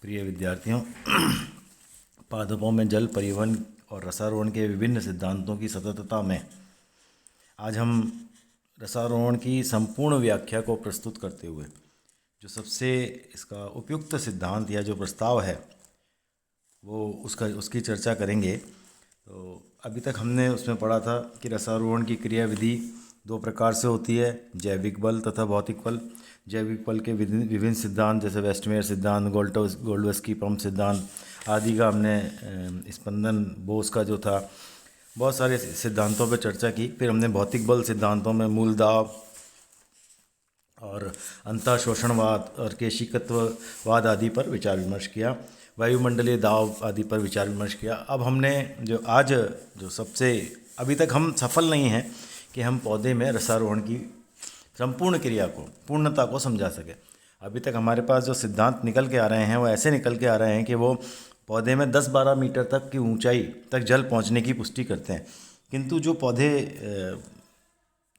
प्रिय विद्यार्थियों, पादपों में जल परिवहन और रसारोहण के विभिन्न सिद्धांतों की सततता में आज हम रसारोहण की संपूर्ण व्याख्या को प्रस्तुत करते हुए जो सबसे इसका उपयुक्त सिद्धांत या जो प्रस्ताव है वो उसकी चर्चा करेंगे। तो अभी तक हमने उसमें पढ़ा था कि रसारोहण की क्रियाविधि दो प्रकार से होती है, जैविक बल तथा भौतिक बल। जैविक बल के विभिन्न सिद्धांत जैसे वेस्टमेयर सिद्धांत, गोल्डवस्की पंप सिद्धांत आदि का हमने स्पंदन बोस का जो था बहुत सारे सिद्धांतों पर चर्चा की। फिर हमने भौतिक बल सिद्धांतों में मूल दाब और अंतःशोषणवाद और केशिकत्ववाद आदि पर विचार विमर्श किया, वायुमंडलीय दाब आदि पर विचार विमर्श किया। अब हमने जो सबसे अभी तक हम सफल नहीं हैं कि हम पौधे में रसारोहण की संपूर्ण क्रिया को, पूर्णता को समझा सके। अभी तक हमारे पास जो सिद्धांत निकल के आ रहे हैं वो ऐसे निकल के आ रहे हैं कि वो पौधे में 10-12 मीटर तक की ऊंचाई तक जल पहुंचने की पुष्टि करते हैं, किंतु जो पौधे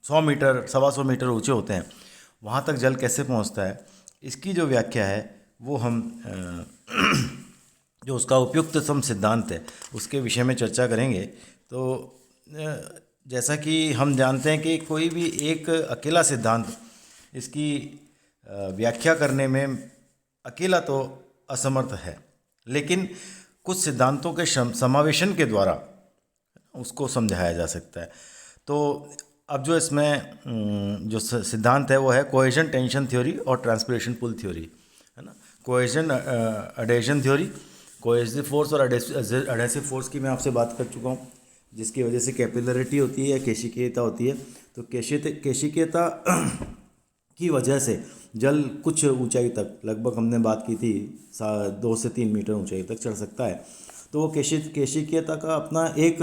100 मीटर, 125 मीटर ऊंचे होते हैं वहाँ तक जल कैसे पहुँचता है, इसकी जो व्याख्या है वो हम जो उसका उपयुक्त सिद्धांत है उसके विषय में चर्चा करेंगे। तो जैसा कि हम जानते हैं कि कोई भी एक अकेला सिद्धांत इसकी व्याख्या करने में अकेला तो असमर्थ है, लेकिन कुछ सिद्धांतों के समावेशन के द्वारा उसको समझाया जा सकता है। तो अब जो इसमें जो सिद्धांत है वो है कोहेजन टेंशन थ्योरी और ट्रांसपिरेशन पुल थ्योरी, है ना। कोहेजन अडेशन थ्योरी, कोहेसिव फोर्स और अडेसिव फोर्स की मैं आपसे बात कर चुका हूँ, जिसकी वजह से कैपिलरिटी होती है या केशिकीयता होती है। तो केशिकीयता की वजह से जल कुछ ऊंचाई तक, लगभग हमने बात की थी 2 से 3 मीटर ऊंचाई तक चढ़ सकता है। तो वो केशिकीयता का अपना एक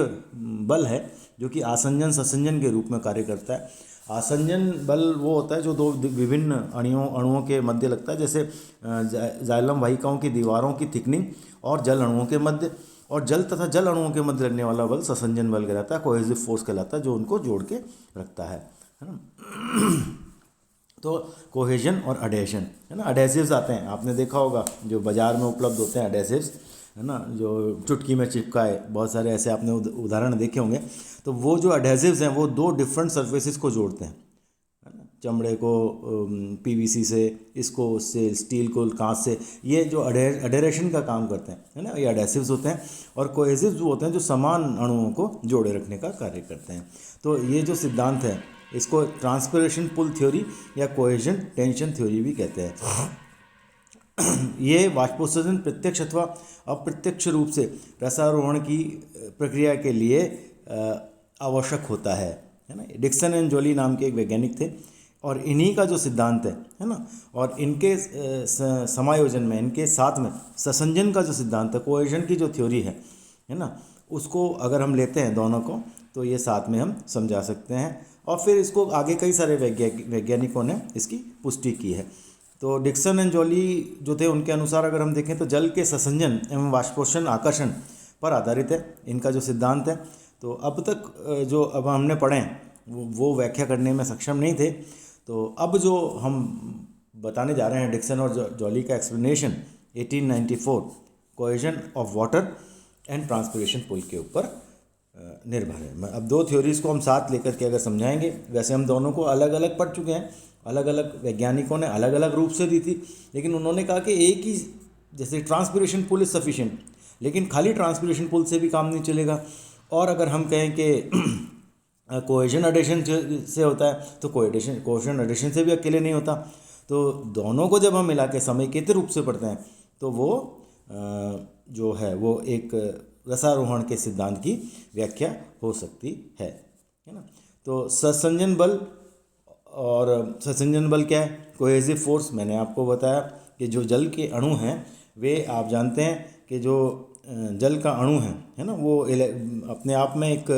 बल है जो कि आसंजन ससंजन के रूप में कार्य करता है। आसंजन बल वो होता है जो दो विभिन्न अणुओं के मध्य लगता है, जैसे जाइलम वाहिकाओं की दीवारों की थिकनिंग और जल अणुओं के मध्य, और जल तथा जल अणुओं के मध्य लगने वाला बल ससंजन बल कहलाता है, कोहेसिव फोर्स कहलाता है, जो उनको जोड़ के रखता है ना। तो कोहेजन और अडेशन, है ना। अडेसिव्स आते हैं, आपने देखा होगा जो बाज़ार में उपलब्ध होते हैं अडेसिव्स, है ना, जो चुटकी में चिपकाए, बहुत सारे ऐसे आपने उदाहरण देखे होंगे। तो वो जो अडेसिव्स हैं वो 2 डिफरेंट सर्फेसिस को जोड़ते हैं, है ना। चमड़े को पीवीसी से, इसको उससे, स्टील को कांच से, ये जो अडेरेशन का काम करते हैं, है ना, ये अडेसिव्स होते हैं। और कोहेसिव्स वो होते हैं जो समान अणुओं को जोड़े रखने का कार्य करते हैं। तो ये जो सिद्धांत है इसको ट्रांसपिरेशन पुल थ्योरी या कोहेजन टेंशन थ्योरी भी कहते हैं। ये वाष्पोत्सर्जन प्रत्यक्ष अथवा अप्रत्यक्ष रूप से रसारोहण की प्रक्रिया के लिए आवश्यक होता है ना। डिक्सन एंड जॉली नाम के एक वैज्ञानिक थे और इन्हीं का जो सिद्धांत है ना, और इनके समायोजन में, इनके साथ में ससंजन का जो सिद्धांत है, कोहेजन की जो थ्योरी है ना, उसको अगर हम लेते हैं दोनों को तो ये साथ में हम समझा सकते हैं। और फिर इसको आगे कई सारे वैज्ञानिकों ने इसकी पुष्टि की है। तो डिक्सन एंड जॉली जो थे उनके अनुसार अगर हम देखें तो जल के ससंजन एवं वाष्पोषण आकर्षण पर आधारित है इनका जो सिद्धांत है। तो अब तक जो अब हमने पढ़े वो व्याख्या करने में सक्षम नहीं थे। तो अब जो हम बताने जा रहे हैं डिक्सन और जॉली का explanation 1894 cohesion of water and transpiration pull के ऊपर निर्भर है। अब 2 थ्योरीज़ को हम साथ लेकर के अगर समझाएंगे, वैसे हम दोनों को अलग अलग पढ़ चुके हैं, अलग अलग वैज्ञानिकों ने अलग अलग रूप से दी थी, लेकिन उन्होंने कहा कि एक ही, जैसे ट्रांसपिरेशन पुल इज सफिशिएंट, लेकिन खाली ट्रांसपिरेशन पुल से भी काम नहीं चलेगा। और अगर हम कहें कि कोहेजन अडेशन से होता है तो कोहेजन अडेशन से भी अकेले नहीं होता। तो दोनों को जब हम मिला के समेकित रूप से पढ़ते हैं तो वो जो है वो एक रसारोहण के सिद्धांत की व्याख्या हो सकती है ना। तो ससंजन बल, और ससंजन बल क्या है? Cohesive force. मैंने आपको बताया कि जो जल के अणु हैं वे, आप जानते हैं कि जो जल का अणु है ना, वो अपने आप में एक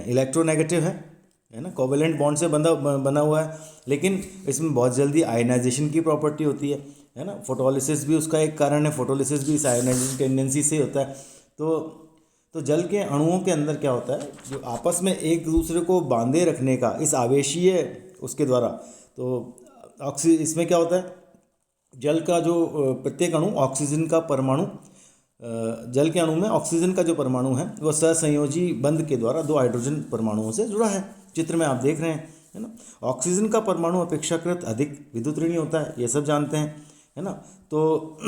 इलेक्ट्रोनेगेटिव है ना, कोवेलेंट बॉन्ड से बना हुआ है, लेकिन इसमें बहुत जल्दी आयनाइजेशन की प्रॉपर्टी होती है ना। फोटोलिसिस भी उसका एक कारण है, फोटोलिसिस भी इस आयनाइजेशन टेंडेंसी से होता है। तो जल के अणुओं के अंदर क्या होता है, जो आपस में एक दूसरे को बांधे रखने का इस आवेशीय उसके द्वारा, तो इसमें क्या होता है, जल का जो प्रत्येक अणु ऑक्सीजन का परमाणु जल के अणु में ऑक्सीजन का जो परमाणु है वह सहसंयोजी बंध के द्वारा दो हाइड्रोजन परमाणुओं से जुड़ा है। चित्र में आप देख रहे हैं, है ना। ऑक्सीजन का परमाणु अपेक्षाकृत अधिक विद्युत ऋणी होता है, ये सब जानते हैं, है ना। तो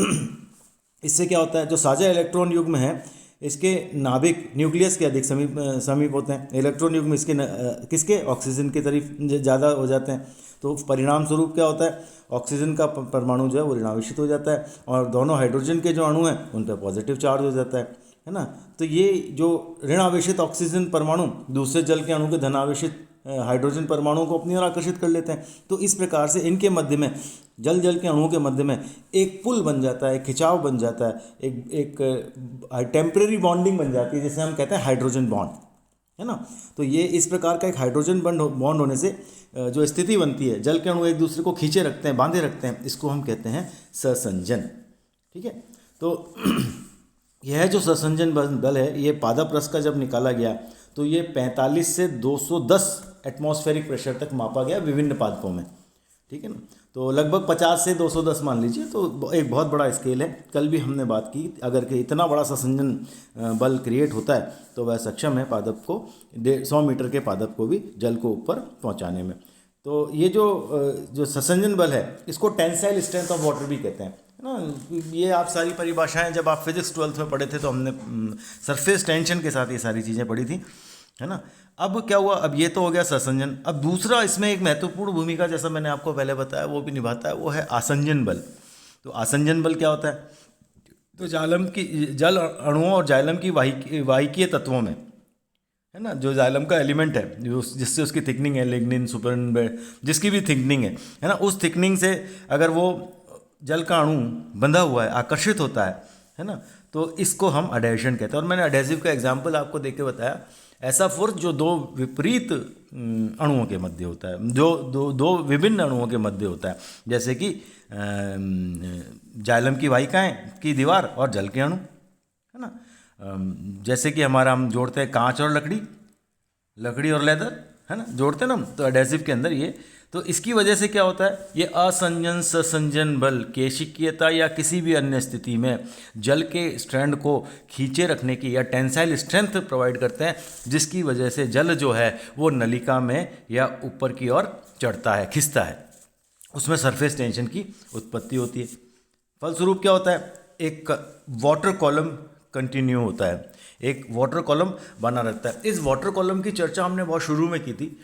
इससे क्या होता है, जो साझा इलेक्ट्रॉन युग्म है इसके नाभिक न्यूक्लियस के अधिक समीप समीप होते हैं। इलेक्ट्रॉन युग्म इसके किसके, ऑक्सीजन के करीब ज़्यादा हो जाते हैं। तो परिणाम स्वरूप क्या होता है, ऑक्सीजन का परमाणु जो है वो ऋणावेशित हो जाता है और दोनों हाइड्रोजन के जो अणु हैं उन पर पॉजिटिव चार्ज हो जाता है ना। तो ये जो ऋणावेशित ऑक्सीजन परमाणु दूसरे जल के अणु के धनावेशित हाइड्रोजन परमाणुओं को अपनी ओर आकर्षित कर लेते हैं। तो इस प्रकार से इनके मध्य में जल के अणुओं के मध्य में एक पुल बन जाता है, एक खिंचाव बन जाता है, एक टेम्परेरी बॉन्डिंग बन जाती है, जिसे हम कहते हैं हाइड्रोजन बॉन्ड, है ना। तो ये इस प्रकार का एक हाइड्रोजन बॉन्ड होने से जो स्थिति बनती है, जल के अणु एक दूसरे को खींचे रखते हैं, बांधे रखते हैं, इसको हम कहते हैं सहसंजन। ठीक है। तो यह जो सहसंजन बल है, ये पादप रस का जब निकाला गया तो ये 45 से 210 एटमॉस्फेरिक प्रेशर तक मापा गया विभिन्न पादपों में। ठीक है ना। तो लगभग 50 से 210 मान लीजिए, तो एक बहुत बड़ा स्केल है। कल भी हमने बात की, अगर कि इतना बड़ा सहसंजन बल क्रिएट होता है तो वह सक्षम है पादप को 100 मीटर के पादप को भी जल को ऊपर पहुंचाने में। तो ये जो सहसंजन बल है इसको टेंसाइल स्ट्रेंथ ऑफ वाटर भी कहते हैं, है ना। ये आप सारी परिभाषाएं जब आप फिजिक्स 12th में पढ़े थे तो हमने सरफेस टेंशन के साथ ये सारी चीज़ें पढ़ी थी, है ना। अब क्या हुआ, अब ये तो हो गया सहसंजन। अब दूसरा इसमें एक महत्वपूर्ण भूमिका, जैसा मैंने आपको पहले बताया, वो भी निभाता है, वो है आसंजन बल। तो आसंजन बल क्या होता है, तो जल अणुओं और जाइलम की वाहिकीय तत्वों में, है ना, जो जाइलम का एलिमेंट है, जो जिससे उसकी थिकनिंग है, लिग्निन सुपरिन, जिसकी भी थिकनिंग है ना, उस थिकनिंग से अगर वो जल का अणु बंधा हुआ है, आकर्षित होता है ना, तो इसको हम अडेशन कहते हैं। और मैंने अडेसिव का एग्जाम्पल आपको देके बताया, ऐसा फोर्स जो दो विपरीत अणुओं के मध्य होता है, जो दो विभिन्न अणुओं के मध्य होता है, जैसे कि जाइलम की वाहिकाएं की दीवार और जल के अणु, है ना। जैसे कि हमारा हम जोड़ते हैं कांच और लकड़ी और लेदर, है ना, जोड़ते हैं ना, तो एडेसिव के अंदर ये, तो इसकी वजह से क्या होता है, ये असंजन सहसंजन बल केशिकीयता या किसी भी अन्य स्थिति में जल के स्ट्रैंड को खींचे रखने की या टेंसाइल स्ट्रेंथ प्रोवाइड करते हैं, जिसकी वजह से जल जो है वो नलिका में या ऊपर की ओर चढ़ता है, खिंचता है, उसमें सरफेस टेंशन की उत्पत्ति होती है। फलस्वरूप क्या होता है, एक वाटर कॉलम कंटिन्यू होता है, एक वाटर कॉलम बना रहता है। इस वाटर कॉलम की चर्चा हमने बहुत शुरू में की थी,